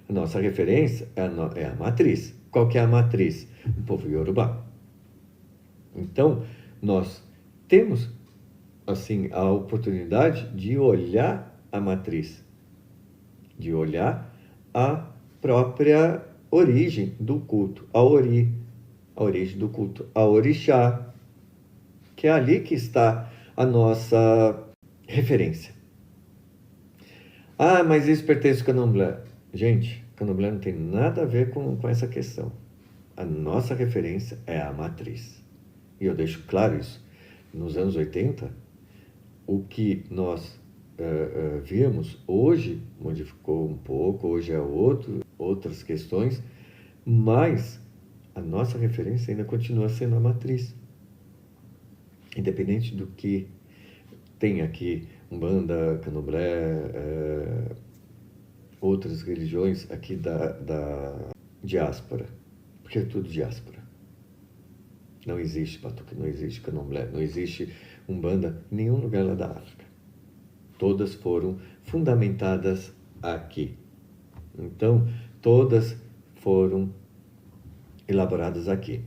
A nossa referência é a matriz. Qual que é a matriz? O povo Yorubá. Então, nós temos, assim, a oportunidade de olhar a matriz, de olhar a própria origem do culto, a origem do culto, a orixá, que é ali que está a nossa referência. Ah, mas isso pertence ao candomblé. Gente, candomblé não tem nada a ver com essa questão. A nossa referência é a matriz. E eu deixo claro isso. Nos anos 80, o que nós vimos hoje modificou um pouco, hoje é outras questões, mas a nossa referência ainda continua sendo a matriz. Independente do que tem aqui, Umbanda, Candomblé, outras religiões aqui da diáspora, porque é tudo diáspora. Não existe batuque, não existe candomblé, não existe umbanda em nenhum lugar lá da África. Todas foram fundamentadas aqui. Então, todas foram elaboradas aqui.